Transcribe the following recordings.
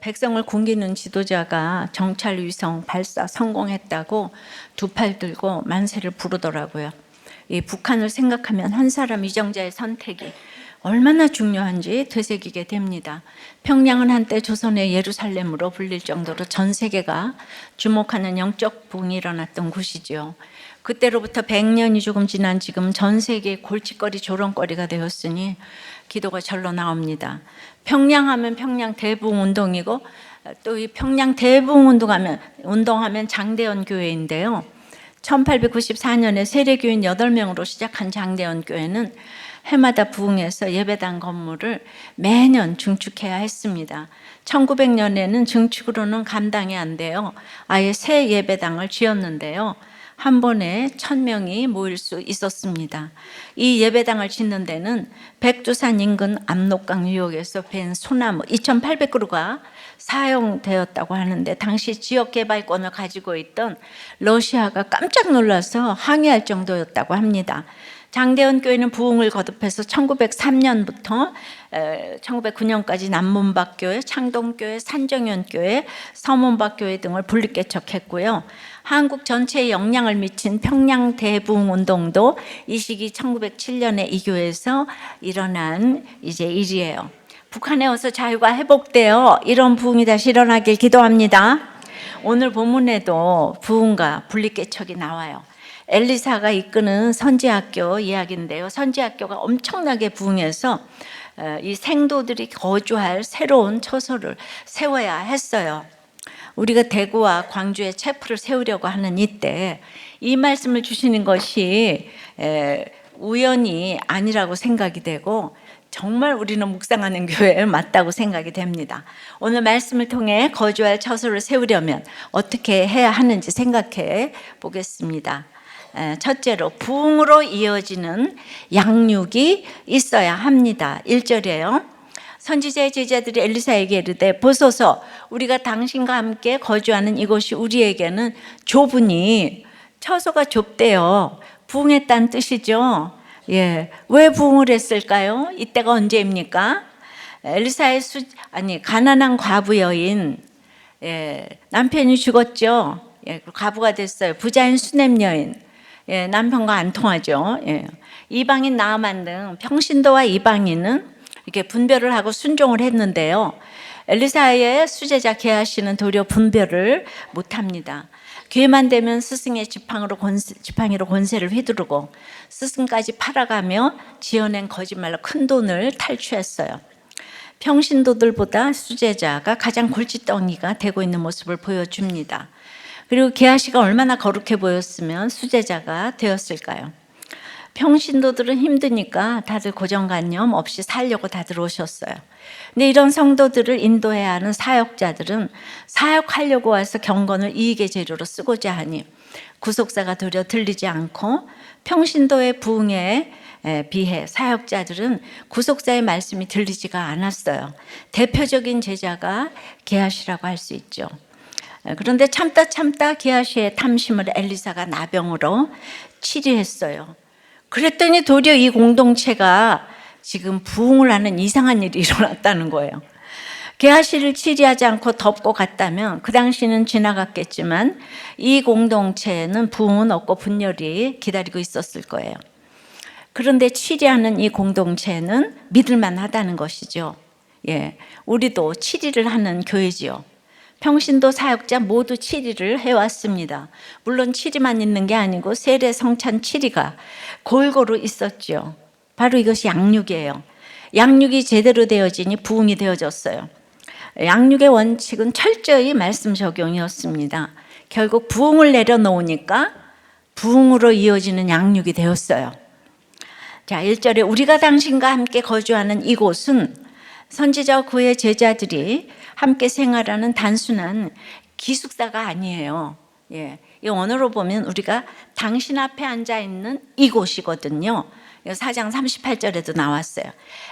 백성을 굶기는 지도자가 정찰 위성 발사 성공했다고 두 팔 들고 만세를 부르더라고요. 이 북한을 생각하면 한 사람 이정자의 선택이 얼마나 중요한지 되새기게 됩니다. 평양은 한때 조선의 예루살렘으로 불릴 정도로 전 세계가 주목하는 영적 부흥이 일어났던 곳이죠. 그때로부터 100년이 조금 지난 지금 전 세계의 골칫거리 조롱거리가 되었으니 기도가 절로 나옵니다. 평양하면 평양 대부흥운동이고 또 이 평양 대부흥운동하면 장대현 교회인데요. 1894년에 세례교인 8명으로 시작한 장대현 교회는 해마다 부흥해서 예배당 건물을 매년 증축해야 했습니다. 1900년에는 증축으로는 감당이 안 돼요. 아예 새 예배당을 지었는데요. 한 번에 1000명이 모일 수 있었습니다. 이 예배당을 짓는 데는 백두산 인근 압록강 유역에서 벤 소나무 2800그루가 사용되었다고 하는데, 당시 지역 개발권을 가지고 있던 러시아가 깜짝 놀라서 항의할 정도였다고 합니다. 장대현 교회는 부흥을 거듭해서 1903년부터 1909년까지 남문박교회, 창동교회, 산정현교회, 서문박교회 등을 분립개척했고요. 한국 전체에 영향을 미친 평양 대부흥운동도 이 시기 1907년에 이 교회에서 일어난 일이에요. 북한에 어서 자유가 회복되어 이런 부흥이 다시 일어나길 기도합니다. 오늘 본문에도 부흥과 분립개척이 나와요. 엘리사가 이끄는 선지학교 이야기인데요. 선지학교가 엄청나게 부흥해서 이 생도들이 거주할 새로운 처소를 세워야 했어요. 우리가 대구와 광주에 체프를 세우려고 하는 이때 이 말씀을 주시는 것이 우연이 아니라고 생각이 되고, 정말 우리는 묵상하는 교회에 맞다고 생각이 됩니다. 오늘 말씀을 통해 거주할 처소를 세우려면 어떻게 해야 하는지 생각해 보겠습니다. 첫째로 부흥으로 이어지는 양육이 있어야 합니다. 1절이에요. 선지자의 제자들이 엘리사에게 이르되 보소서, 우리가 당신과 함께 거주하는 이곳이 우리에게는 좁으니, 처소가 좁대요. 부흥했다는 뜻이죠. 왜 부흥을 했을까요? 이때가 언제입니까? 엘리사의 가난한 과부 여인, 남편이 죽었죠. 과부가 됐어요. 부자인 수넴 여인, 남편과 안 통하죠. 이방인 나아만 등 평신도와 이방인은 이렇게 분별을 하고 순종을 했는데요. 엘리사의 수제자 게하시는 도리어 분별을 못합니다. 기회만 되면 스승의 지팡이로 권세를 휘두르고 스승까지 팔아가며 지어낸 거짓말로 큰 돈을 탈취했어요. 평신도들보다 수제자가 가장 골칫덩이가 되고 있는 모습을 보여줍니다. 그리고 게하시가 얼마나 거룩해 보였으면 수제자가 되었을까요? 평신도들은 힘드니까 다들 고정관념 없이 살려고 다들 오셨어요. 근데 이런 성도들을 인도해야 하는 사역자들은 사역하려고 와서 경건을 이익의 재료로 쓰고자 하니 구속사가 도리어 들리지 않고, 평신도의 부흥에 비해 사역자들은 구속사의 말씀이 들리지가 않았어요. 대표적인 제자가 게하시라고 할 수 있죠. 그런데 참다 게하시의 탐심을 엘리사가 나병으로 치료했어요. 그랬더니 도리어 이 공동체가 지금 부흥을 하는 이상한 일이 일어났다는 거예요. 게하시를 치리하지 않고 덮고 갔다면 그 당시는 지나갔겠지만 이 공동체는 부흥은 없고 분열이 기다리고 있었을 거예요. 그런데 치리하는 이 공동체는 믿을만 하다는 것이죠. 우리도 치리를 하는 교회지요. 평신도 사역자 모두 치리를 해왔습니다. 물론 치리만 있는 게 아니고 세례 성찬 치리가 골고루 있었죠. 바로 이것이 양육이에요. 양육이 제대로 되어지니 부흥이 되어졌어요. 양육의 원칙은 철저히 말씀 적용이었습니다. 결국 부흥을 내려놓으니까 부흥으로 이어지는 양육이 되었어요. 자, 1절에 우리가 당신과 함께 거주하는 이곳은 선지자와 그의 제자들이 함께 생활하는 단순한 기숙사가 아니에요. 이 언어로 보면 우리가 당신 앞에 앉아 있는 이곳이거든요. 4장 38절에도 나왔어요.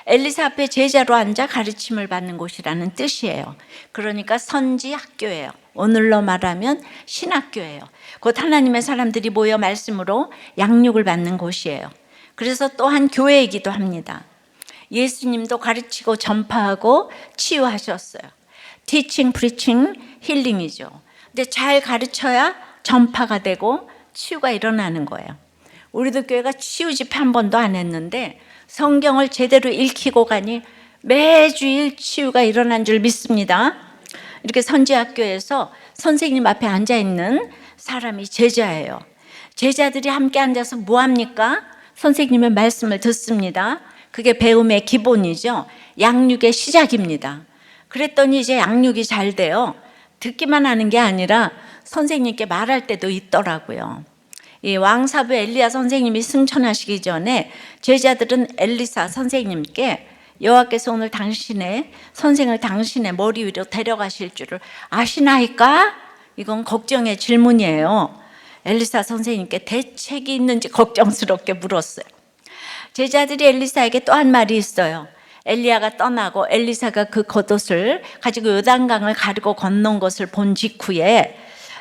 엘리사 앞에 제자로 앉아 가르침을 받는 곳이라는 뜻이에요. 그러니까 선지 학교예요. 오늘로 말하면 신학교예요. 곧 하나님의 사람들이 모여 말씀으로 양육을 받는 곳이에요. 그래서 또한 교회이기도 합니다. 예수님도 가르치고 전파하고 치유하셨어요. 티칭, 프리칭, 힐링이죠. 근데 잘 가르쳐야 전파가 되고 치유가 일어나는 거예요. 우리도 교회가 치유 집회 한 번도 안 했는데 성경을 제대로 읽히고 가니 매주일 치유가 일어난 줄 믿습니다. 이렇게 선지학교에서 선생님 앞에 앉아 있는 사람이 제자예요. 제자들이 함께 앉아서 뭐 합니까? 선생님의 말씀을 듣습니다. 그게 배움의 기본이죠. 양육의 시작입니다. 그랬더니 이제 양육이 잘 돼요. 듣기만 하는 게 아니라 선생님께 말할 때도 있더라고요. 이 왕사부 엘리야 선생님이 승천하시기 전에 제자들은 엘리사 선생님께 여호와께서 오늘 당신의 선생을 당신의 머리 위로 데려가실 줄을 아시나이까? 이건 걱정의 질문이에요. 엘리사 선생님께 대책이 있는지 걱정스럽게 물었어요. 제자들이 엘리사에게 또 한 말이 있어요. 엘리야가 떠나고 엘리사가 그 겉옷을 가지고 요단강을 가르고 건넌 것을 본 직후에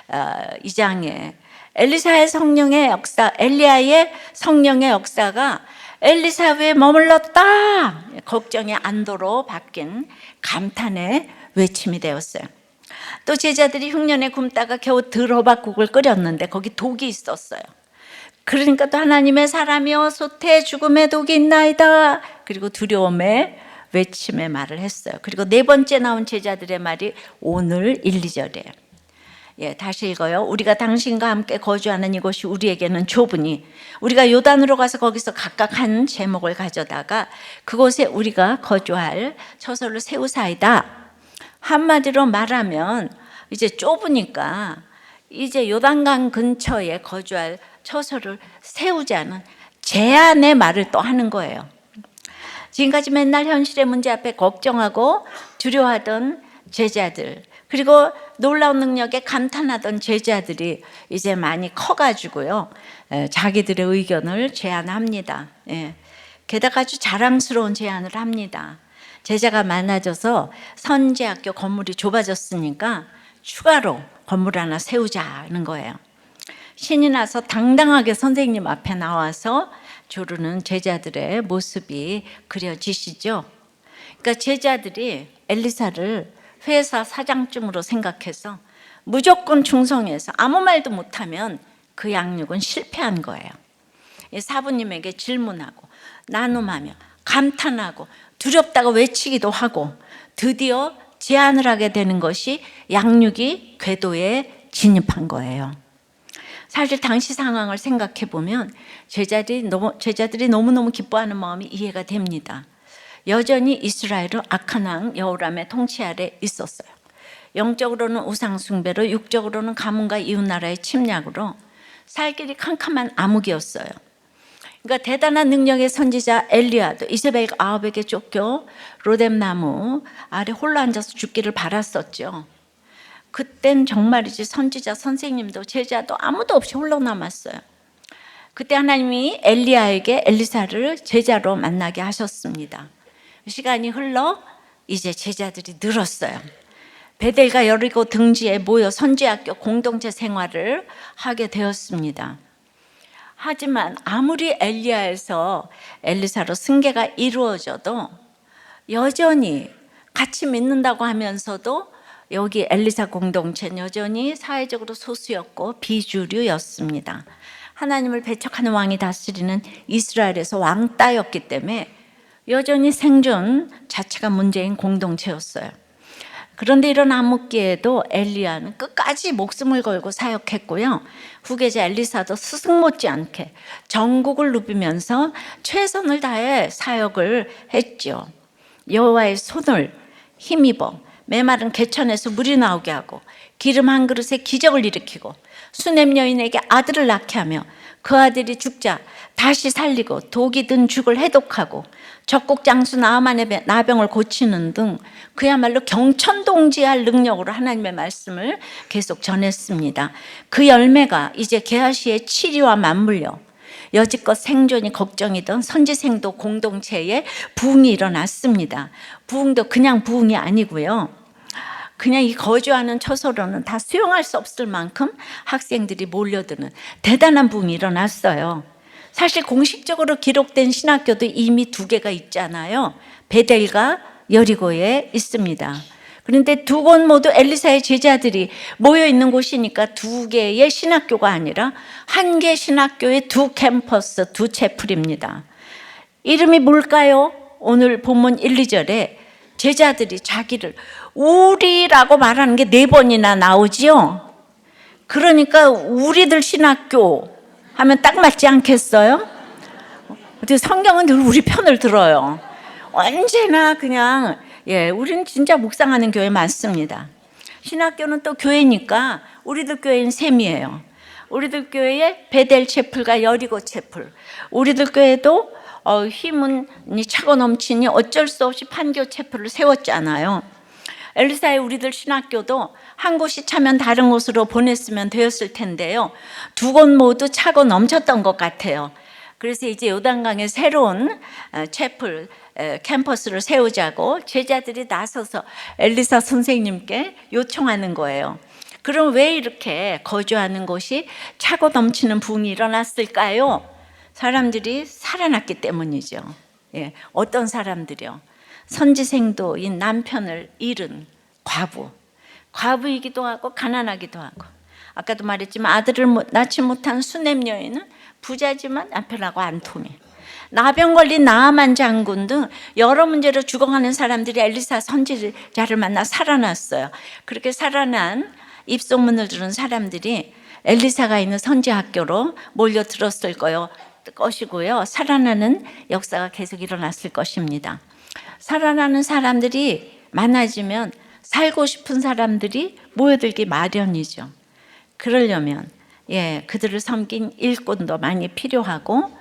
2장에 엘리사의 성령의 역사, 엘리야의 성령의 역사가 엘리사 위에 머물렀다. 걱정의 안도로 바뀐 감탄의 외침이 되었어요. 또 제자들이 흉년에 굶다가 겨우 들호박국을 끓였는데 거기 독이 있었어요. 그러니까 또 하나님의 사람이여 솥에 죽음의 독이 있나이다. 그리고 두려움의 외침의 말을 했어요. 그리고 네 번째 나온 제자들의 말이 오늘 1, 2절이에요. 예, 다시 읽어요. 우리가 당신과 함께 거주하는 이곳이 우리에게는 좁으니 우리가 요단으로 가서 거기서 각각 한 제목을 가져다가 그곳에 우리가 거주할 처소를 세우사이다. 한마디로 말하면 이제 좁으니까 이제 요단강 근처에 거주할 처소를 세우자는 제안의 말을 또 하는 거예요. 지금까지 맨날 현실의 문제 앞에 걱정하고 두려워하던 제자들, 그리고 놀라운 능력에 감탄하던 제자들이 이제 많이 커가지고요, 자기들의 의견을 제안합니다. 게다가 아주 자랑스러운 제안을 합니다. 제자가 많아져서 선지학교 건물이 좁아졌으니까 추가로 건물 하나 세우자는 거예요. 신이 나서 당당하게 선생님 앞에 나와서 조르는 제자들의 모습이 그려지시죠. 그러니까 제자들이 엘리사를 회사 사장쯤으로 생각해서 무조건 충성해서 아무 말도 못하면 그 양육은 실패한 거예요. 사부님에게 질문하고 나눔하며 감탄하고 두렵다고 외치기도 하고 드디어 제안을 하게 되는 것이 양육이 궤도에 진입한 거예요. 사실 당시 상황을 생각해 보면 제자들이 너무너무 기뻐하는 마음이 이해가 됩니다. 여전히 이스라엘은 악한 왕 여호람의 통치 아래 있었어요. 영적으로는 우상 숭배로, 육적으로는 가문과 이웃나라의 침략으로 살 길이 캄캄한 암흑이었어요. 그러니까 대단한 능력의 선지자 엘리야도 이세벨 아합에게 쫓겨 로뎀나무 아래 홀로 앉아서 죽기를 바랐었죠. 그땐 정말이지 선지자 선생님도 제자도 아무도 없이 홀로 남았어요. 그때 하나님이 엘리야에게 엘리사를 제자로 만나게 하셨습니다. 시간이 흘러 이제 제자들이 늘었어요. 베델과 여리고 등지에 모여 선지학교 공동체 생활을 하게 되었습니다. 하지만 아무리 엘리야에서 엘리사로 승계가 이루어져도 여전히 같이 믿는다고 하면서도 여기 엘리사 공동체는 여전히 사회적으로 소수였고 비주류였습니다. 하나님을 배척하는 왕이 다스리는 이스라엘에서 왕따였기 때문에 여전히 생존 자체가 문제인 공동체였어요. 그런데 이런 암흑기에도 엘리야는 끝까지 목숨을 걸고 사역했고요. 후계자 엘리사도 스승 못지않게 전국을 누비면서 최선을 다해 사역을 했죠. 여호와의 손을 힘입어 메마른 개천에서 물이 나오게 하고 기름 한 그릇에 기적을 일으키고 수냄 여인에게 아들을 낳게 하며 그 아들이 죽자 다시 살리고 독이 든 죽을 해독하고 적국 장수 나아만의 나병을 고치는 등 그야말로 경천동지할 능력으로 하나님의 말씀을 계속 전했습니다. 그 열매가 이제 게하시의 치리와 맞물려 여지껏 생존이 걱정이던 선지생도 공동체에 부흥이 일어났습니다. 부흥도 그냥 부흥이 아니고요, 그냥 이 거주하는 처소로는 다 수용할 수 없을 만큼 학생들이 몰려드는 대단한 부흥이 일어났어요. 사실 공식적으로 기록된 신학교도 이미 2개가 있잖아요. 베델과 여리고에 있습니다. 그런데 두 곳 모두 엘리사의 제자들이 모여 있는 곳이니까 두 개의 신학교가 아니라 한 개 신학교의 두 캠퍼스, 두 채플입니다. 이름이 뭘까요? 오늘 본문 1, 2절에 제자들이 자기를 우리라고 말하는 게 4번이나 나오지요. 그러니까 우리들 신학교 하면 딱 맞지 않겠어요? 근데 성경은 늘 우리 편을 들어요. 언제나 그냥 우리는 진짜 묵상하는 교회 많습니다. 신학교는 또 교회니까 우리들 교회는 셈이에요. 우리들 교회에 베델 채플과 여리고 채플. 우리들 교회도 힘은 차고 넘치니 어쩔 수 없이 판교 채플을 세웠잖아요. 엘리사의 우리들 신학교도 한 곳이 차면 다른 곳으로 보냈으면 되었을 텐데요. 두 곳 모두 차고 넘쳤던 것 같아요. 그래서 이제 요단강에 새로운 채플 캠퍼스를 세우자고 제자들이 나서서 엘리사 선생님께 요청하는 거예요. 그럼 왜 이렇게 거주하는 곳이 차고 넘치는 부흥이 일어났을까요? 사람들이 살아났기 때문이죠. 어떤 사람들이요? 선지생도인 남편을 잃은 과부이기도 하고 가난하기도 하고, 아까도 말했지만 아들을 낳지 못한 수냄 여인은 부자지만 남편하고 안 통해. 나병 걸린 나아만 장군 등 여러 문제로 죽어가는 사람들이 엘리사 선지자를 만나 살아났어요. 그렇게 살아난 입소문을 들은 사람들이 엘리사가 있는 선지학교로 몰려들었을 것이고요. 살아나는 역사가 계속 일어났을 것입니다. 살아나는 사람들이 많아지면 살고 싶은 사람들이 모여들기 마련이죠. 그러려면 그들을 섬긴 일꾼도 많이 필요하고,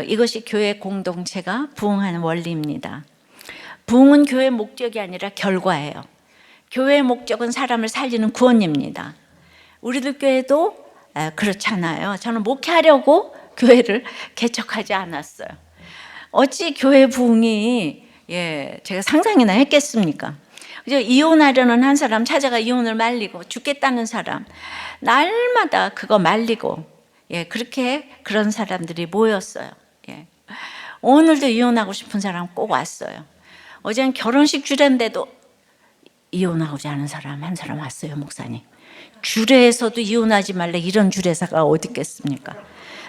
이것이 교회 공동체가 부흥하는 원리입니다. 부흥은 교회의 목적이 아니라 결과예요. 교회의 목적은 사람을 살리는 구원입니다. 우리들 교회도 그렇잖아요. 저는 목회하려고 교회를 개척하지 않았어요. 어찌 교회 부흥이 제가 상상이나 했겠습니까? 그죠? 이혼하려는 한 사람 찾아가 이혼을 말리고, 죽겠다는 사람 날마다 그거 말리고, 그렇게 그런 사람들이 모였어요. 오늘도 이혼하고 싶은 사람 꼭 왔어요. 어제는 결혼식 주례인데도 이혼하고자 하는 사람 한 사람 왔어요. 목사님, 주례에서도 이혼하지 말래 이런 주례사가 어디 있겠습니까?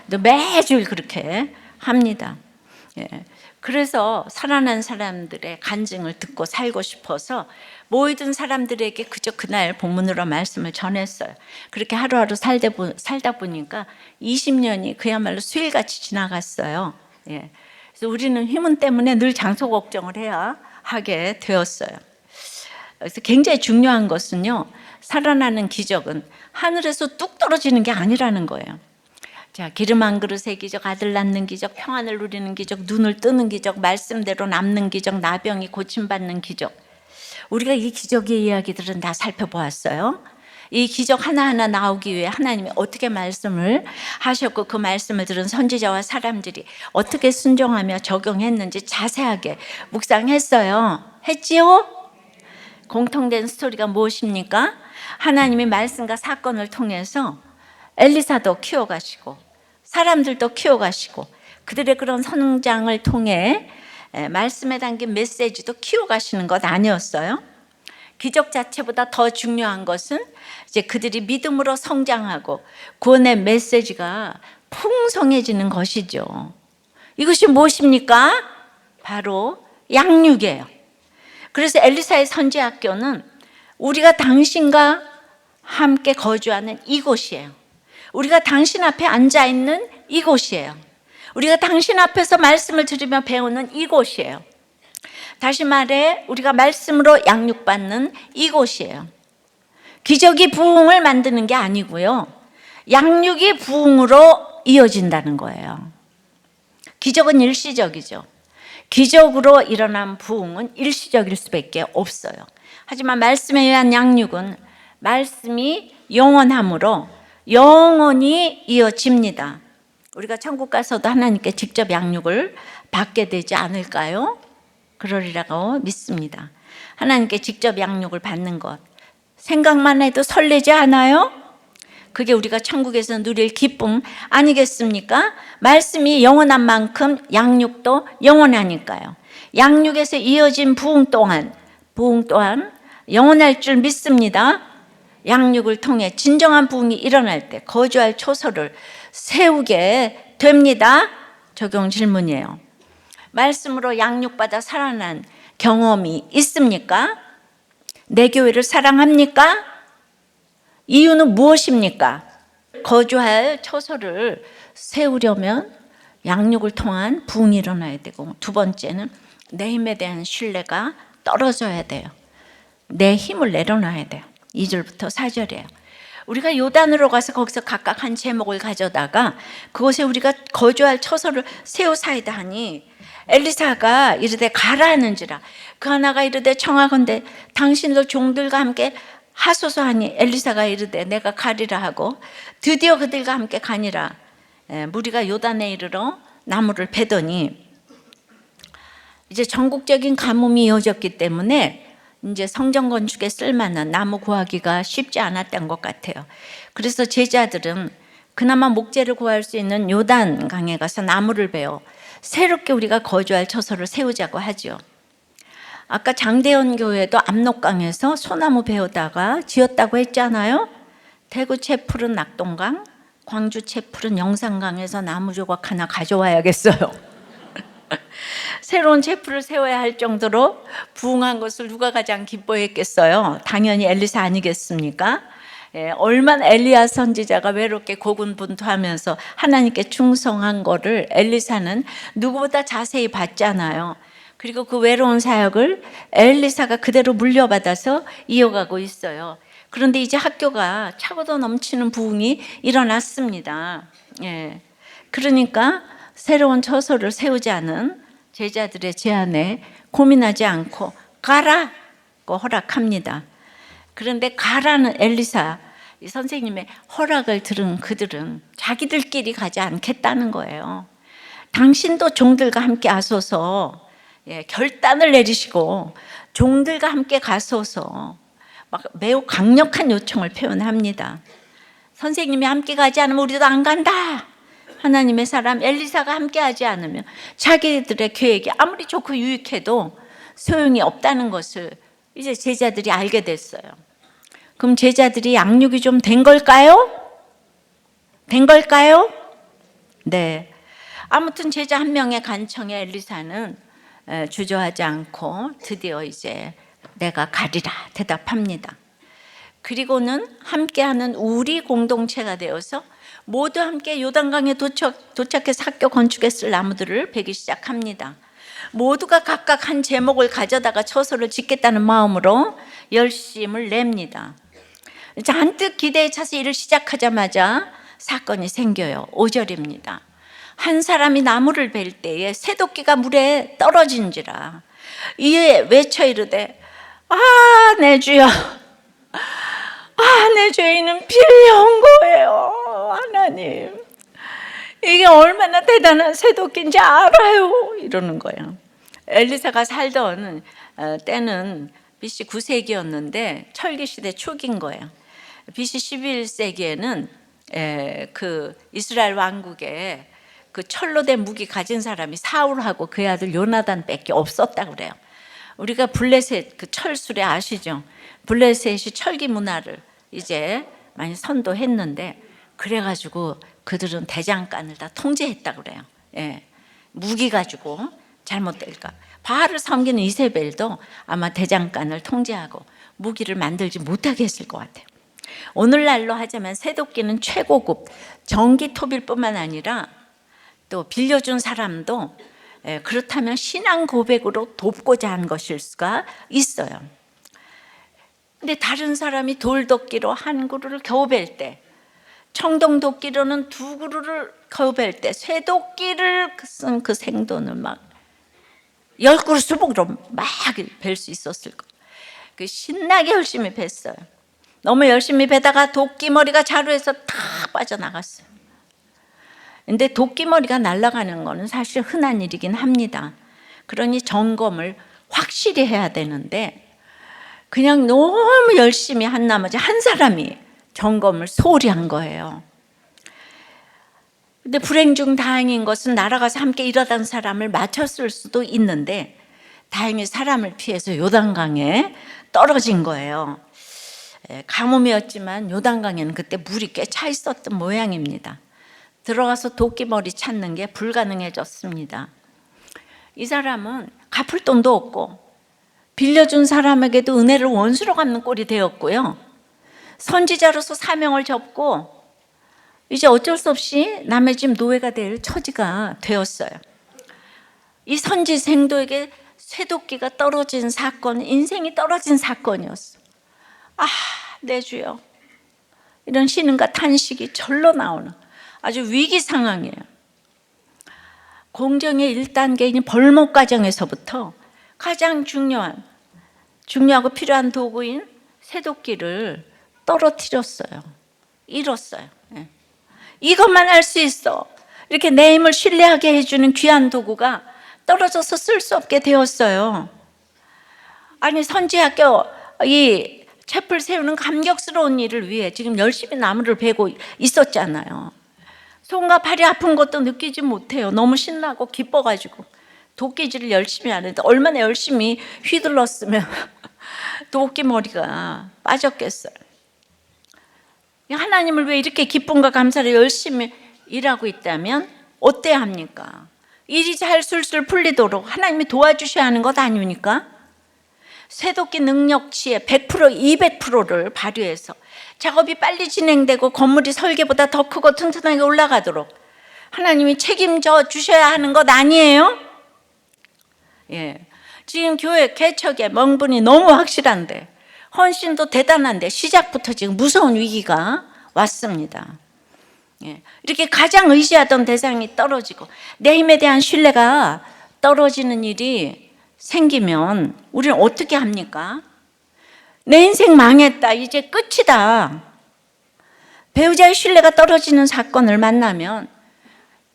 매주 그렇게 합니다. 그래서 살아난 사람들의 간증을 듣고 살고 싶어서 모이든 사람들에게 그저 그날 본문으로 말씀을 전했어요. 그렇게 하루하루 살다 보니까 20년이 그야말로 수일같이 지나갔어요. 그래서 우리는 힘은 때문에 늘 장소 걱정을 해야 하게 되었어요. 그래서 굉장히 중요한 것은요, 살아나는 기적은 하늘에서 뚝 떨어지는 게 아니라는 거예요. 자, 기름 한 그릇의 기적, 아들 낳는 기적, 평안을 누리는 기적, 눈을 뜨는 기적, 말씀대로 남는 기적, 나병이 고침받는 기적. 우리가 이 기적의 이야기들은 다 살펴보았어요. 이 기적 하나하나 나오기 위해 하나님이 어떻게 말씀을 하셨고, 그 말씀을 들은 선지자와 사람들이 어떻게 순종하며 적용했는지 자세하게 묵상했어요. 했지요? 공통된 스토리가 무엇입니까? 하나님이 말씀과 사건을 통해서 엘리사도 키워가시고 사람들도 키워가시고, 그들의 그런 성장을 통해 말씀에 담긴 메시지도 키워가시는 것 아니었어요? 기적 자체보다 더 중요한 것은 이제 그들이 믿음으로 성장하고 구원의 메시지가 풍성해지는 것이죠. 이것이 무엇입니까? 바로 양육이에요. 그래서 엘리사의 선지학교는 우리가 당신과 함께 거주하는 이곳이에요. 우리가 당신 앞에 앉아있는 이곳이에요. 우리가 당신 앞에서 말씀을 들으며 배우는 이곳이에요. 다시 말해 우리가 말씀으로 양육받는 이곳이에요. 기적이 부흥을 만드는 게 아니고요, 양육이 부흥으로 이어진다는 거예요. 기적은 일시적이죠. 기적으로 일어난 부흥은 일시적일 수밖에 없어요. 하지만 말씀에 의한 양육은 말씀이 영원함으로 영원히 이어집니다. 우리가 천국 가서도 하나님께 직접 양육을 받게 되지 않을까요? 그러리라고 믿습니다. 하나님께 직접 양육을 받는 것, 생각만 해도 설레지 않아요? 그게 우리가 천국에서 누릴 기쁨 아니겠습니까? 말씀이 영원한 만큼 양육도 영원하니까요. 양육에서 이어진 부흥 또한 영원할 줄 믿습니다. 양육을 통해 진정한 부흥이 일어날 때 거주할 초소를 세우게 됩니다. 적용 질문이에요. 말씀으로 양육받아 살아난 경험이 있습니까? 내 교회를 사랑합니까? 이유는 무엇입니까? 거주할 처소를 세우려면 양육을 통한 부흥이 일어나야 되고, 두 번째는 내 힘에 대한 신뢰가 떨어져야 돼요. 내 힘을 내려놔야 돼요. 2절부터 4절이에요. 우리가 요단으로 가서 거기서 각각 한 제목을 가져다가 그곳에 우리가 거주할 처소를 세우사이다 하니, 엘리사가 이르되 가라 하는지라 그 하나가 이르되 청하건대 당신들 종들과 함께 하소서 하니, 엘리사가 이르되 내가 가리라 하고 드디어 그들과 함께 가니라. 무리가 요단에 이르러 나무를 베더니, 이제 전국적인 가뭄이 이어졌기 때문에 이제 성전 건축에 쓸만한 나무 구하기가 쉽지 않았던 것 같아요. 그래서 제자들은 그나마 목재를 구할 수 있는 요단 강에 가서 나무를 베어 새롭게 우리가 거주할 처소를 세우자고 하죠. 아까 장대현 교회도 압록강에서 소나무 베어다가 지었다고 했잖아요. 대구 채풀은 낙동강, 광주 채풀은 영산강에서 나무 조각 하나 가져와야겠어요. 새로운 채풀을 세워야 할 정도로 부흥한 것을 누가 가장 기뻐했겠어요? 당연히 엘리사 아니겠습니까? 얼마나 엘리야 선지자가 외롭게 고군분투하면서 하나님께 충성한 거를 엘리사는 누구보다 자세히 봤잖아요. 그리고 그 외로운 사역을 엘리사가 그대로 물려받아서 이어가고 있어요. 그런데 이제 학교가 차고도 넘치는 부흥이 일어났습니다. 그러니까 새로운 처소를 세우자는 제자들의 제안에 고민하지 않고 가라고 허락합니다. 그런데 가라는 엘리사, 이 선생님의 허락을 들은 그들은 자기들끼리 가지 않겠다는 거예요. 당신도 종들과 함께 하소서, 결단을 내리시고 종들과 함께 가소서, 막 매우 강력한 요청을 표현합니다. 선생님이 함께 가지 않으면 우리도 안 간다. 하나님의 사람 엘리사가 함께 하지 않으면 자기들의 계획이 아무리 좋고 유익해도 소용이 없다는 것을 이제 제자들이 알게 됐어요. 그럼 제자들이 양육이 좀 된 걸까요? 된 걸까요? 네. 아무튼 제자 한 명의 간청에 엘리사는 주저하지 않고 드디어 이제 내가 가리라 대답합니다. 그리고는 함께하는 우리 공동체가 되어서 모두 함께 요단강에 도착해서 학교 건축에 쓸 나무들을 베기 시작합니다. 모두가 각각 한 제목을 가져다가 처소를 짓겠다는 마음으로 열심을 냅니다. 잔뜩 기대에 차서 일을 시작하자마자 사건이 생겨요. 5절입니다. 한 사람이 나무를 벨 때에 새도끼가 물에 떨어진지라 이에 외쳐 이르되 내 주여, 내 죄인은 빌려온 거예요. 하나님, 이게 얼마나 대단한 새도끼인지 알아요. 이러는 거예요. 엘리사가 살던 때는 BC 9세기였는데 철기 시대 초기인 거예요. BC 11세기에는 그 이스라엘 왕국에 그 철로 된 무기 가진 사람이 사울하고 그의 아들 요나단밖에 없었다고 그래요. 우리가 블레셋 그 철수레 아시죠? 블레셋이 철기 문화를 이제 많이 선도했는데, 그래가지고 그들은 대장간을 다 통제했다고 그래요. 무기 가지고 잘못될까. 바알을 섬기는 이세벨도 아마 대장간을 통제하고 무기를 만들지 못하게 했을 것 같아요. 오늘날로 하자면 새도끼는 최고급 전기톱일 뿐만 아니라 또 빌려준 사람도 그렇다면 신앙 고백으로 돕고자 한 것일 수가 있어요. 근데 다른 사람이 돌도끼로 한 그루를 겨우 벨 때, 청동도끼로는 두 그루를 겨우 벨 때, 쇠도끼를 쓴 그 생돈을 막 10그루 수복으로 막 벨 수 있었을 거. 그 신나게 열심히 뱄어요. 너무 열심히 베다가 도끼머리가 자루에서 다 빠져나갔어요. 근데 도끼머리가 날아가는 거는 사실 흔한 일이긴 합니다. 그러니 점검을 확실히 해야 되는데 그냥 너무 열심히 한 나머지 한 사람이 점검을 소홀히 한 거예요. 근데 불행 중 다행인 것은 날아가서 함께 일하던 사람을 맞췄을 수도 있는데 다행히 사람을 피해서 요단강에 떨어진 거예요. 가뭄이었지만 요단강에는 그때 물이 꽤 차 있었던 모양입니다. 들어가서 도끼머리 찾는 게 불가능해졌습니다. 이 사람은 갚을 돈도 없고 빌려준 사람에게도 은혜를 원수로 갚는 꼴이 되었고요. 선지자로서 사명을 접고 이제 어쩔 수 없이 남의 집 노예가 될 처지가 되었어요. 이 선지 생도에게 쇠도끼가 떨어진 사건, 인생이 떨어진 사건이었어. 아, 내 주여. 이런 신음과 탄식이 절로 나오는 아주 위기 상황이에요. 공정의 1단계인 벌목 과정에서부터 가장 중요하고 필요한 도구인 쇠도끼를 떨어뜨렸어요. 잃었어요. 이것만 할 수 있어. 이렇게 내 힘을 신뢰하게 해주는 귀한 도구가 떨어져서 쓸 수 없게 되었어요. 아니, 선지학교 이 촛불 세우는 감격스러운 일을 위해 지금 열심히 나무를 베고 있었잖아요. 손과 팔이 아픈 것도 느끼지 못해요. 너무 신나고 기뻐가지고 도끼질을 열심히 하는데 얼마나 열심히 휘둘렀으면 도끼 머리가 빠졌겠어요. 하나님을 왜 이렇게 기쁨과 감사를 열심히 일하고 있다면 어때야 합니까? 일이 잘 술술 풀리도록 하나님이 도와주셔야 하는 것 아닙니까? 쇠도끼 능력치의 100%, 200%를 발휘해서 작업이 빨리 진행되고 건물이 설계보다 더 크고 튼튼하게 올라가도록 하나님이 책임져 주셔야 하는 것 아니에요? 지금 교회 개척의 명분이 너무 확실한데, 헌신도 대단한데 시작부터 지금 무서운 위기가 왔습니다. 이렇게 가장 의지하던 대상이 떨어지고 내 힘에 대한 신뢰가 떨어지는 일이 생기면 우리는 어떻게 합니까? 내 인생 망했다, 이제 끝이다. 배우자의 신뢰가 떨어지는 사건을 만나면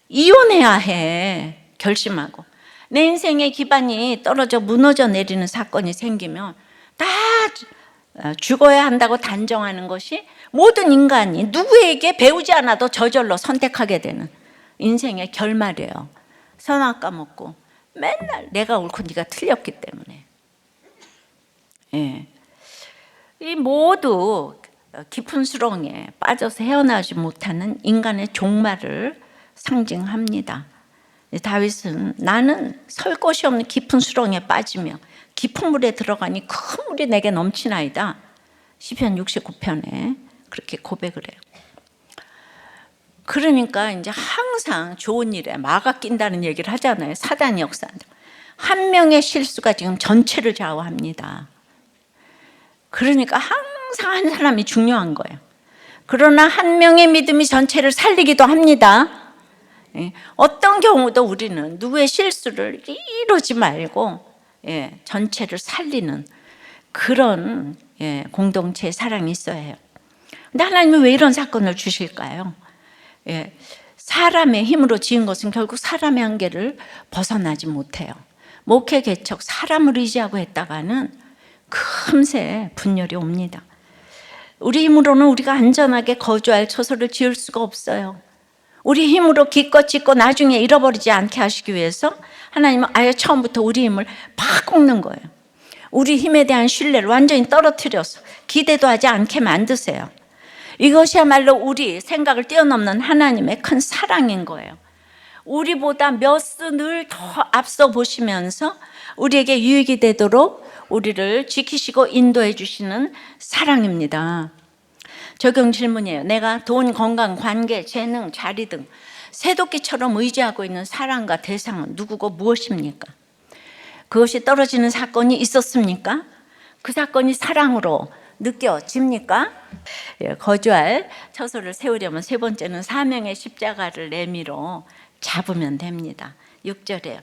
이혼해야 해 결심하고, 내 인생의 기반이 떨어져 무너져 내리는 사건이 생기면 다 죽어야 한다고 단정하는 것이 모든 인간이 누구에게 배우지 않아도 저절로 선택하게 되는 인생의 결말이에요. 선악 까먹고 맨날 내가 옳고 네가 틀렸기 때문에. 이 모두 깊은 수렁에 빠져서 헤어나지 못하는 인간의 종말을 상징합니다. 다윗은 나는 설 곳이 없는 깊은 수렁에 빠지며 깊은 물에 들어가니 큰 물이 내게 넘치나이다. 시편 69편에 그렇게 고백을 해요. 그러니까 이제 항상 좋은 일에 마가 낀다는 얘기를 하잖아요. 사단이 역사한다. 한 명의 실수가 지금 전체를 좌우합니다. 그러니까 항상 한 사람이 중요한 거예요. 그러나 한 명의 믿음이 전체를 살리기도 합니다. 어떤 경우도 우리는 누구의 실수를 이루지 말고 전체를 살리는 그런 공동체의 사랑이 있어야 해요. 근데 하나님은 왜 이런 사건을 주실까요? 사람의 힘으로 지은 것은 결국 사람의 한계를 벗어나지 못해요. 목회 개척 사람을 의지하고 했다가는 금세 분열이 옵니다. 우리 힘으로는 우리가 안전하게 거주할 처소를 지을 수가 없어요. 우리 힘으로 기껏 짓고 나중에 잃어버리지 않게 하시기 위해서 하나님은 아예 처음부터 우리 힘을 팍 꺾는 거예요. 우리 힘에 대한 신뢰를 완전히 떨어뜨려서 기대도 하지 않게 만드세요. 이것이야말로 우리 생각을 뛰어넘는 하나님의 큰 사랑인 거예요. 우리보다 몇 수 늘 더 앞서 보시면서 우리에게 유익이 되도록 우리를 지키시고 인도해 주시는 사랑입니다. 적용 질문이에요. 내가 돈, 건강, 관계, 재능, 자리 등 쇠도끼처럼 의지하고 있는 사랑과 대상은 누구고 무엇입니까? 그것이 떨어지는 사건이 있었습니까? 그 사건이 사랑으로 느껴집니까? 거주할 처소를 세우려면 세 번째는 사명의 십자가를 내밀어 잡으면 됩니다. 6절에요.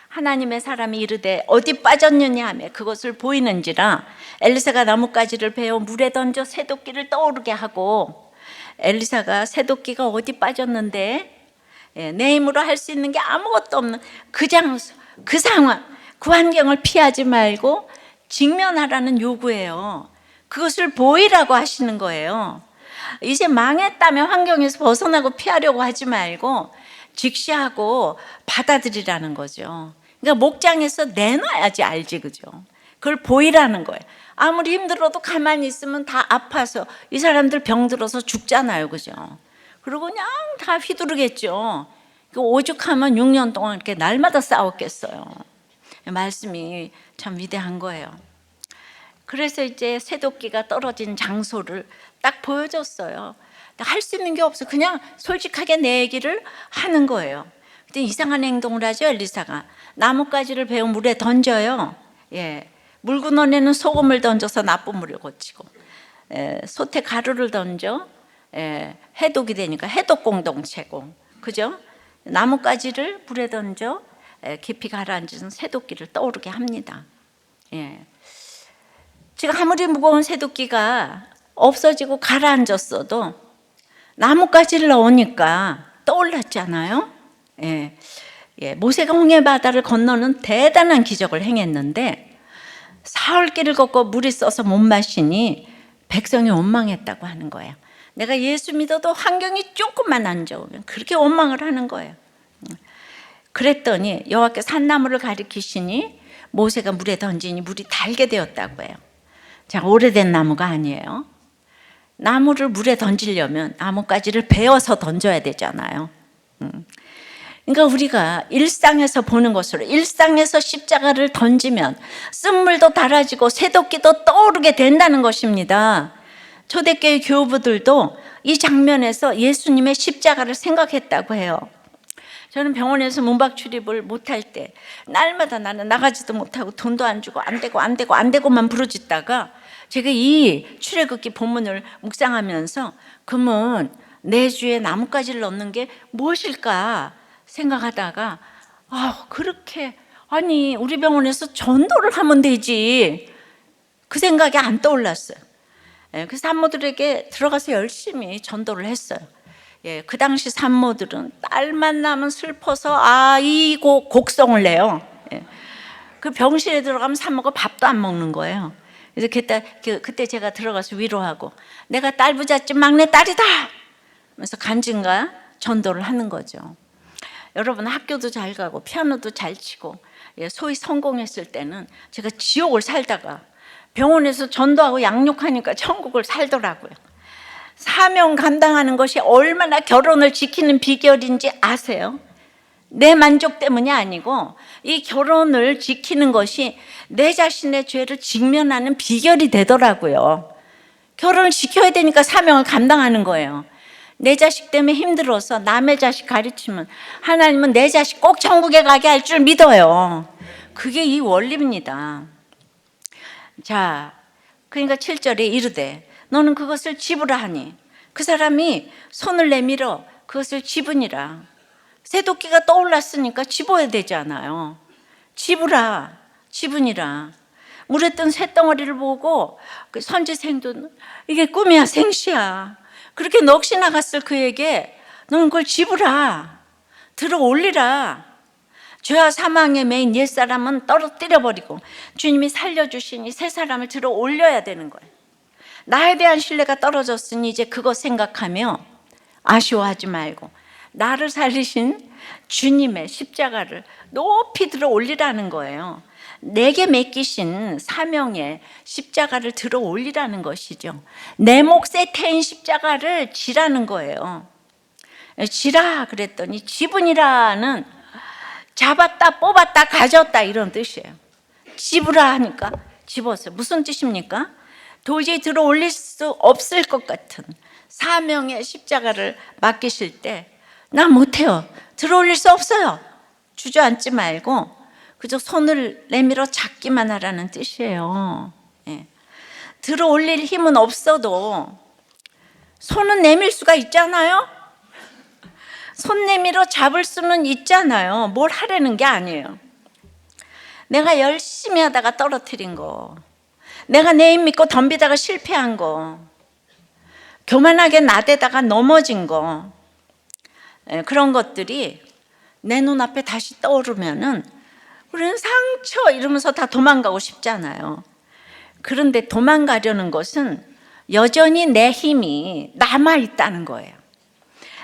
하나님의 사람이 이르되 어디 빠졌느냐 하며 그것을 보이는지라 엘리사가 나뭇가지를 베어 물에 던져 쇠도끼를 떠오르게 하고, 엘리사가 쇠도끼가 어디 빠졌는데 내 힘으로 할 수 있는 게 아무것도 없는 그 장소, 그 상황, 그 환경을 피하지 말고 직면하라는 요구예요. 그것을 보이라고 하시는 거예요. 이제 망했다면 환경에서 벗어나고 피하려고 하지 말고 직시하고 받아들이라는 거죠. 그러니까 목장에서 내놔야지 알지, 그죠? 그걸 보이라는 거예요. 아무리 힘들어도 가만히 있으면 다 아파서 이 사람들 병들어서 죽잖아요, 그죠? 그리고 그냥 다 휘두르겠죠. 오죽하면 6년 동안 이렇게 날마다 싸웠겠어요. 말씀이 참 위대한 거예요. 그래서 이제 새도끼가 떨어진 장소를 딱 보여줬어요. 할 수 있는 게 없어. 그냥 솔직하게 내 얘기를 하는 거예요. 근데 이상한 행동을 하죠, 엘리사가. 나뭇가지를 베어 물에 던져요. 예. 물구멍에는 소금을 던져서 나쁜 물을 고치고, 솥에 가루를 던져 해독이 되니까 해독 공동체고, 그죠? 나뭇가지를 물에 던져 깊이 가라앉은 새도끼를 떠오르게 합니다. 예. 지금 아무리 무거운 새도끼가 없어지고 가라앉았어도 나뭇가지를 넣으니까 떠올랐잖아요. 예. 예. 모세가 홍해 바다를 건너는 대단한 기적을 행했는데 사흘길을 걷고 물이 써서 못 마시니 백성이 원망했다고 하는 거예요. 내가 예수 믿어도 환경이 조금만 안 좋으면 그렇게 원망을 하는 거예요. 그랬더니 여호와께서 산나무를 가리키시니 모세가 물에 던지니 물이 달게 되었다고 해요. 자, 오래된 나무가 아니에요. 나무를 물에 던지려면 나뭇가지를 베어서 던져야 되잖아요. 그러니까 우리가 일상에서 보는 것으로, 일상에서 십자가를 던지면 쓴물도 달아지고 새도끼도 떠오르게 된다는 것입니다. 초대교회 교우들도 이 장면에서 예수님의 십자가를 생각했다고 해요. 저는 병원에서 문박 출입을 못할 때 날마다 나는 나가지도 못하고 돈도 안 주고 안 되고만 부르짖다가 제가 이 출애굽기 본문을 묵상하면서 그러면 내 주에 나뭇가지를 넣는 게 무엇일까 생각하다가 그렇게 아니 우리 병원에서 전도를 하면 되지, 그 생각이 안 떠올랐어요. 그래서 산모들에게 들어가서 열심히 전도를 했어요. 그 당시 산모들은 딸만 나면 슬퍼서 아이고 곡성을 내요. 그 병실에 들어가면 산모가 밥도 안 먹는 거예요. 그래서 그때 제가 들어가서 위로하고 내가 딸 부잣집 막내 딸이다 하면서 간증과 전도를 하는 거죠. 여러분 학교도 잘 가고 피아노도 잘 치고 소위 성공했을 때는 제가 지옥을 살다가 병원에서 전도하고 양육하니까 천국을 살더라고요. 사명 감당하는 것이 얼마나 결혼을 지키는 비결인지 아세요? 내 만족 때문이 아니고 이 결혼을 지키는 것이 내 자신의 죄를 직면하는 비결이 되더라고요. 결혼을 지켜야 되니까 사명을 감당하는 거예요. 내 자식 때문에 힘들어서 남의 자식 가르치면 하나님은 내 자식 꼭 천국에 가게 할 줄 믿어요. 그게 이 원리입니다. 자, 그러니까 7절에 이르되 너는 그것을 집으라 하니 그 사람이 손을 내밀어 그것을 집으니라. 새도끼가 떠올랐으니까 집어야 되잖아요. 집으라, 집으니라. 물에 뜬 쇳덩어리를 보고 그 선지생도 이게 꿈이야 생시야 그렇게 넋이 나갔을 그에게 너는 그걸 집으라, 들어 올리라. 죄와 사망에 매인 옛사람은 떨어뜨려 버리고 주님이 살려주시니 새 사람을 들어 올려야 되는 거예요. 나에 대한 신뢰가 떨어졌으니 이제 그거 생각하며 아쉬워하지 말고 나를 살리신 주님의 십자가를 높이 들어 올리라는 거예요. 내게 맡기신 사명의 십자가를 들어 올리라는 것이죠. 내 몫에 태인 십자가를 지라는 거예요. 지라 그랬더니 지분이라는 잡았다 뽑았다 가졌다 이런 뜻이에요. 집으라 하니까 집었어요. 무슨 뜻입니까? 도저히 들어 올릴 수 없을 것 같은 사명의 십자가를 맡기실 때 나 못해요, 들어 올릴 수 없어요, 주저앉지 말고 그저 손을 내밀어 잡기만 하라는 뜻이에요. 들어 올릴 힘은 없어도 손은 내밀 수가 있잖아요. 손 내밀어 잡을 수는 있잖아요. 뭘 하려는 게 아니에요. 내가 열심히 하다가 떨어뜨린 거, 내가 내 힘 믿고 덤비다가 실패한 거, 교만하게 나대다가 넘어진 거, 그런 것들이 내 눈앞에 다시 떠오르면은 우리는 상처 이러면서 다 도망가고 싶잖아요. 그런데 도망가려는 것은 여전히 내 힘이 남아있다는 거예요.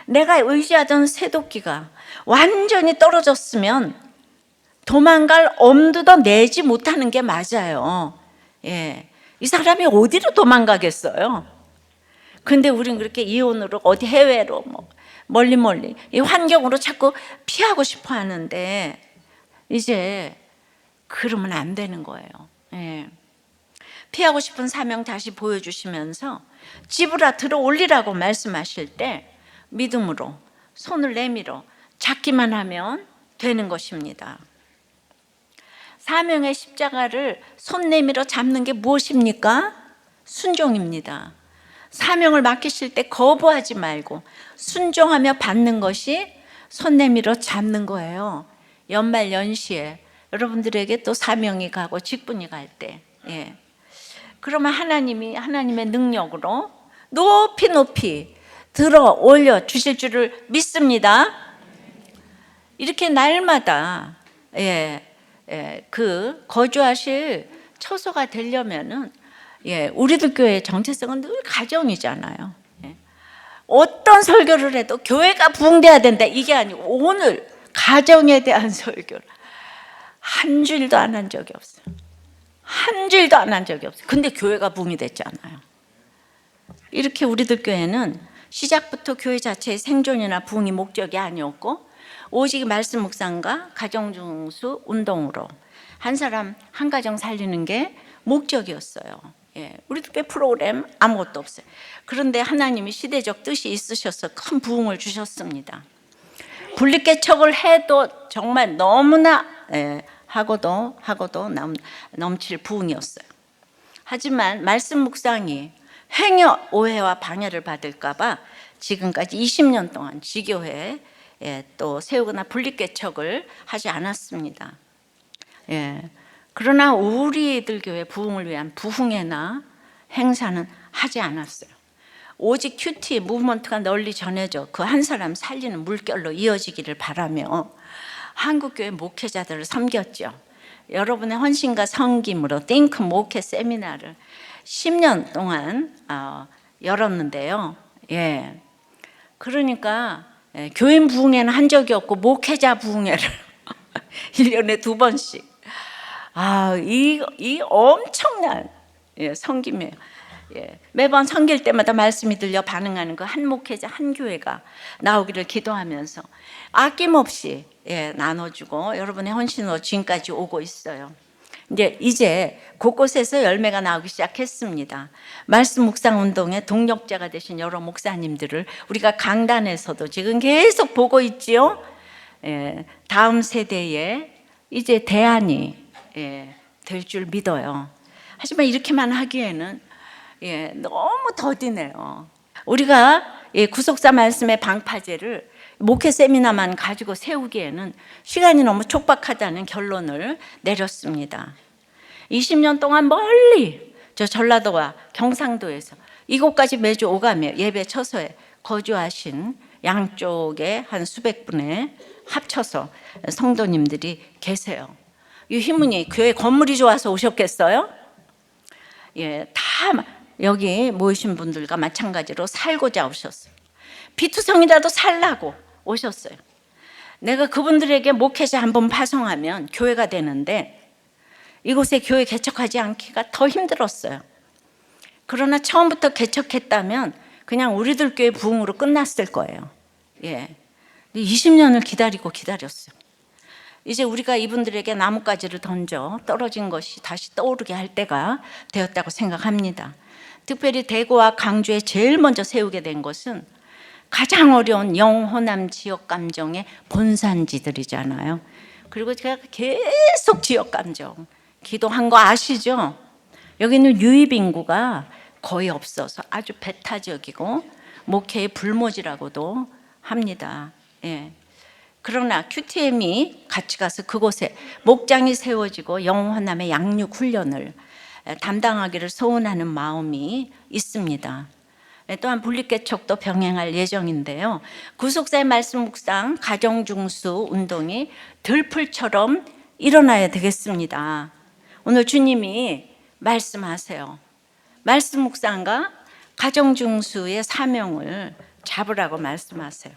내가 의지하던 새도끼가 완전히 떨어졌으면 도망갈 엄두도 내지 못하는 게 맞아요. 예. 이 사람이 어디로 도망가겠어요? 근데 우린 그렇게 이혼으로 어디 해외로 뭐 멀리 이 환경으로 자꾸 피하고 싶어 하는데 이제 그러면 안 되는 거예요. 예. 피하고 싶은 사명 다시 보여주시면서 집으로 들어 올리라고 말씀하실 때 믿음으로 손을 내밀어 잡기만 하면 되는 것입니다. 사명의 십자가를 손 내밀어 잡는 게 무엇입니까? 순종입니다. 사명을 맡기실 때 거부하지 말고 순종하며 받는 것이 손 내밀어 잡는 거예요. 연말 연시에 여러분들에게 또 사명이 가고 직분이 갈 때, 예. 그러면 하나님이 하나님의 능력으로 높이 들어 올려 주실 줄을 믿습니다. 이렇게 날마다 그 거주하실 처소가 되려면은 우리들 교회의 정체성은 늘 가정이잖아요. 어떤 설교를 해도 교회가 부흥돼야 된다 이게 아니고 오늘 가정에 대한 설교를 한 줄도 안 한 적이 없어요. 한 줄도 안 한 적이 없어요. 근데 교회가 붐이 됐잖아요. 이렇게 우리들 교회는 시작부터 교회 자체의 생존이나 부흥이 목적이 아니었고 오직 말씀 묵상과 가정중수 운동으로 한 사람 한 가정 살리는 게 목적이었어요. 우리들 교회 프로그램 아무것도 없어요. 그런데 하나님이 시대적 뜻이 있으셔서 큰 부흥을 주셨습니다. 분리개척을 해도 정말 너무나 하고도 넘칠 부흥이었어요. 하지만 말씀 묵상이 행여 오해와 방해를 받을까 봐 지금까지 20년 동안 지교회 또 세우거나 분리개척을 하지 않았습니다. 그러나 우리들 교회 부흥을 위한 부흥회나 행사는 하지 않았어요. 오직 큐티 무브먼트가 널리 전해져 그 한 사람 살리는 물결로 이어지기를 바라며 한국교회 목회자들을 섬겼죠. 여러분의 헌신과 섬김으로 띵크 목회 세미나를 10년 동안 열었는데요. 그러니까 교인 부흥회는 한 적이 없고 목회자 부흥회를 1년에 2번씩 이 엄청난 섬김이에요. 매번 섬길 때마다 말씀이 들려 반응하는 그 한 목회자 한 교회가 나오기를 기도하면서 아낌없이 나눠주고 여러분의 헌신으로 지금까지 오고 있어요. 이제 곳곳에서 열매가 나오기 시작했습니다. 말씀 묵상 운동의 동력자가 되신 여러 목사님들을 우리가 강단에서도 지금 계속 보고 있지요. 다음 세대에 이제 대안이 될 줄 믿어요. 하지만 이렇게만 하기에는 너무 더디네요. 우리가 구속사 말씀의 방파제를 목회 세미나만 가지고 세우기에는 시간이 너무 촉박하다는 결론을 내렸습니다. 20년 동안 멀리 저 전라도와 경상도에서 이곳까지 매주 오가며 예배 처소에 거주하신 양쪽에 한 수백 분의 합쳐서 성도님들이 계세요. 이 희문이 교회 건물이 좋아서 오셨겠어요? 다 여기 모이신 분들과 마찬가지로 살고자 오셨어요. 비투성이라도 살라고 오셨어요. 내가 그분들에게 목회자 한번 파송하면 교회가 되는데 이곳에 교회 개척하지 않기가 더 힘들었어요. 그러나 처음부터 개척했다면 그냥 우리들 교회 부흥으로 끝났을 거예요. 20년을 기다렸어요. 이제 우리가 이분들에게 나뭇가지를 던져 떨어진 것이 다시 떠오르게 할 때가 되었다고 생각합니다. 특별히 대구와 강주에 제일 먼저 세우게 된 것은 가장 어려운 영호남 지역 감정의 본산지들이잖아요. 그리고 제가 계속 지역 감정 기도한 거 아시죠? 여기는 유입 인구가 거의 없어서 아주 배타적이고 목회의 불모지라고도 합니다. 그러나 QTM이 같이 가서 그곳에 목장이 세워지고 영호남의 양육 훈련을 담당하기를 소원하는 마음이 있습니다. 또한 분리개척도 병행할 예정인데요. 구속사의 말씀 묵상 가정중수 운동이 들풀처럼 일어나야 되겠습니다. 오늘 주님이 말씀하세요. 말씀 묵상과 가정중수의 사명을 잡으라고 말씀하세요.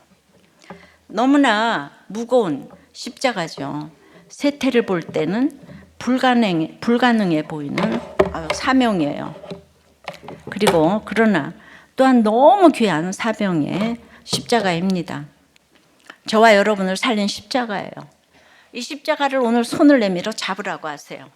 너무나 무거운 십자가죠. 세태를 볼 때는 불가능해 보이는 사명이에요. 그리고 그러나 또한 너무 귀한 사명의 십자가입니다. 저와 여러분을 살린 십자가예요. 이 십자가를 오늘 손을 내밀어 잡으라고 하세요.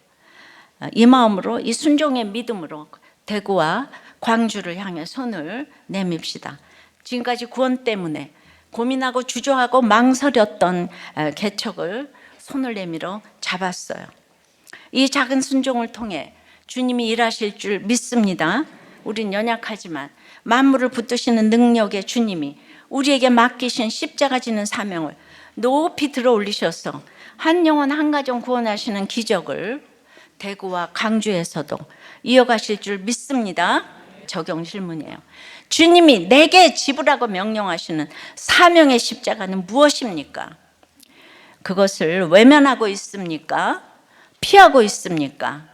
이 마음으로, 이 순종의 믿음으로 대구와 광주를 향해 손을 내밉시다. 지금까지 구원 때문에 고민하고 주저하고 망설였던 개척을 손을 내밀어 잡았어요. 이 작은 순종을 통해 주님이 일하실 줄 믿습니다. 우린 연약하지만 만물을 붙드시는 능력의 주님이 우리에게 맡기신 십자가 지는 사명을 높이 들어 올리셔서 한 영혼 한 가정 구원하시는 기적을 대구와 강주에서도 이어가실 줄 믿습니다. 적용 질문이에요. 주님이 내게 지불하고 명령하시는 사명의 십자가는 무엇입니까? 그것을 외면하고 있습니까? 피하고 있습니까?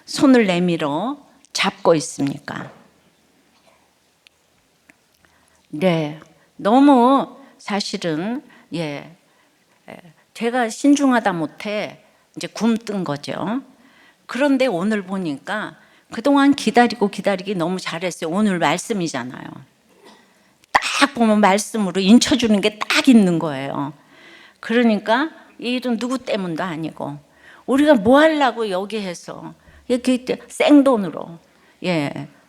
손을 내밀어 잡고 있습니까? 네, 너무 사실은 제가 신중하다 못해 이제 굼뜬 거죠. 그런데 오늘 보니까 그동안 기다리기 너무 잘했어요. 오늘 말씀이잖아요. 딱 보면 말씀으로 인쳐주는 게 딱 있는 거예요. 그러니까 이 일은 누구 때문도 아니고 우리가 뭐 하려고 여기 해서 이렇게 생돈으로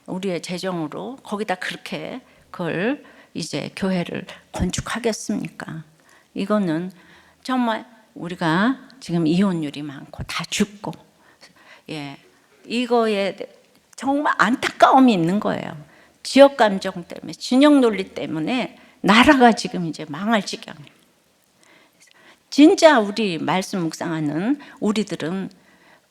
우리의 재정으로 거기다 그렇게 그걸 이제 교회를 건축하겠습니까? 이거는 정말 우리가 지금 이혼율이 많고 다 죽고 이거에 정말 안타까움이 있는 거예요. 지역 감정 때문에, 진영 논리 때문에 나라가 지금 이제 망할 지경이에요. 진짜 우리 말씀 묵상하는 우리들은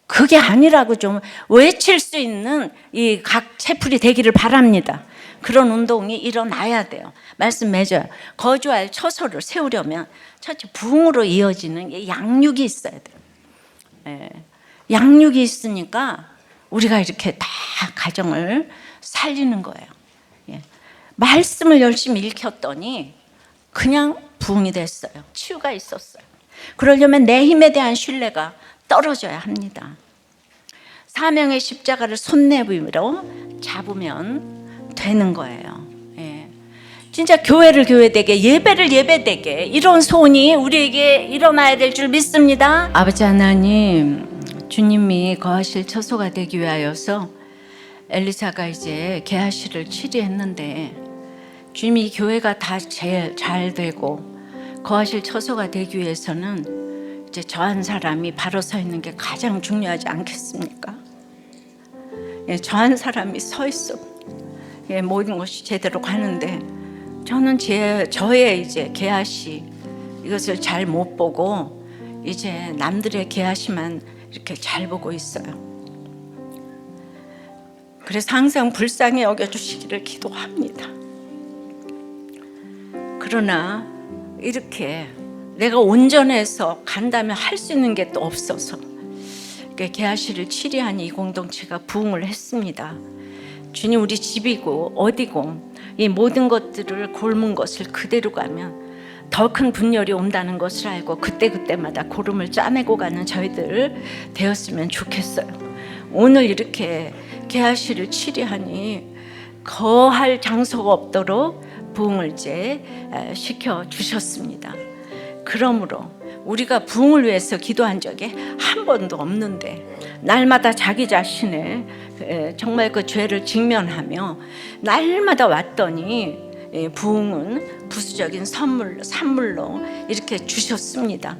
그게 아니라고 좀 외칠 수 있는 이 각 채플이 되기를 바랍니다. 그런 운동이 일어나야 돼요. 말씀 맺어요. 거주할 처소를 세우려면 첫째 부흥으로 이어지는 양육이 있어야 돼요. 양육이 있으니까 우리가 이렇게 다 가정을 살리는 거예요. 말씀을 열심히 읽혔더니 그냥 부흥이 됐어요. 치유가 있었어요. 그러려면 내 힘에 대한 신뢰가 떨어져야 합니다. 사명의 십자가를 손내밀어 잡으면 되는 거예요. 진짜 교회를 교회되게, 예배를 예배되게, 이런 소원이 우리에게 일어나야 될 줄 믿습니다. 아버지 하나님, 주님이 거하실 처소가 되기 위하여서 엘리사가 이제 게하시를 치리했는데 주님이 교회가 다 제일 잘 되고 거하실 처소가 되기 위해서는 이제 저 한 사람이 바로 서 있는 게 가장 중요하지 않겠습니까? 저 한 사람이 서 있어 모든 것이 제대로 가는데 저는 저의 이제 게하시 이것을 잘 못 보고 이제 남들의 게하시만 이렇게 잘 보고 있어요. 그래서 항상 불쌍히 여겨주시기를 기도합니다. 그러나 이렇게 내가 온전해서 간다면 할 수 있는 게 또 없어서 게하시를 치리한 이 공동체가 부흥을 했습니다. 주님, 우리 집이고 어디고 이 모든 것들을 골문 것을 그대로 가면 더 큰 분열이 온다는 것을 알고 그때그때마다 고름을 짜내고 가는 저희들 되었으면 좋겠어요. 오늘 이렇게 게하시를 치리하니 거할 장소가 없도록 부흥을 이제 시켜주셨습니다. 그러므로 우리가 부흥을 위해서 기도한 적이 한 번도 없는데 날마다 자기 자신의 정말 그 죄를 직면하며 날마다 왔더니 부흥은 부수적인 산물로 이렇게 주셨습니다.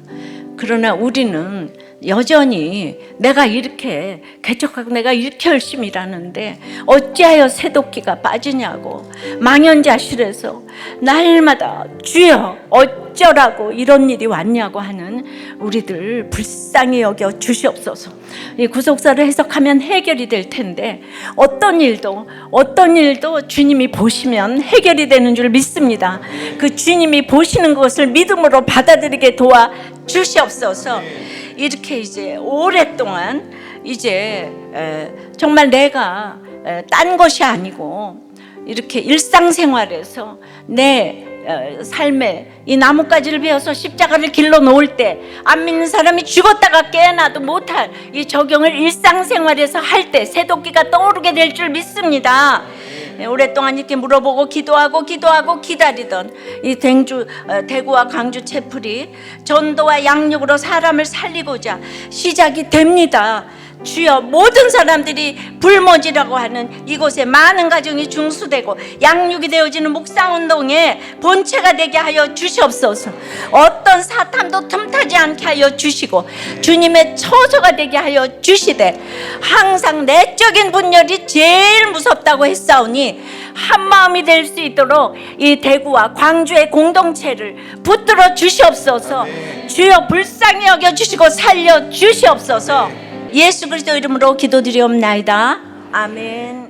그러나 우리는 여전히 내가 이렇게 개척하고 내가 이렇게 열심히 일하는데 어찌하여 새도끼가 빠지냐고 망연자실해서 날마다 주여 어쩌라고 이런 일이 왔냐고 하는 우리들 불쌍히 여겨 주시옵소서. 이 구속사를 해석하면 해결이 될 텐데 어떤 일도 주님이 보시면 해결이 되는 줄 믿습니다. 그 주님이 보시는 것을 믿음으로 받아들이게 도와 주시옵소서. 이렇게 이제 오랫동안 이제 정말 내가 딴 것이 아니고 이렇게 일상생활에서 내 삶에 이 나뭇가지를 베어서 십자가를 길러 놓을 때 안 믿는 사람이 죽었다가 깨어나도 못할 이 적용을 일상생활에서 할 때 새도끼가 떠오르게 될 줄 믿습니다. 오랫동안 이렇게 물어보고 기도하고 기다리던 이 대구와 광주 채플이 전도와 양육으로 사람을 살리고자 시작이 됩니다. 주여, 모든 사람들이 불모지라고 하는 이곳에 많은 가정이 중수되고 양육이 되어지는 묵상운동에 본체가 되게 하여 주시옵소서. 어떤 사탐도 틈타지 않게 하여 주시고 주님의 처소가 되게 하여 주시되, 항상 내적인 분열이 제일 무섭다고 했사오니 한마음이 될 수 있도록 이 대구와 광주의 공동체를 붙들어 주시옵소서. 주여, 불쌍히 여겨 주시고 살려 주시옵소서. 예수 그리스도 이름으로 기도드리옵나이다. 아멘.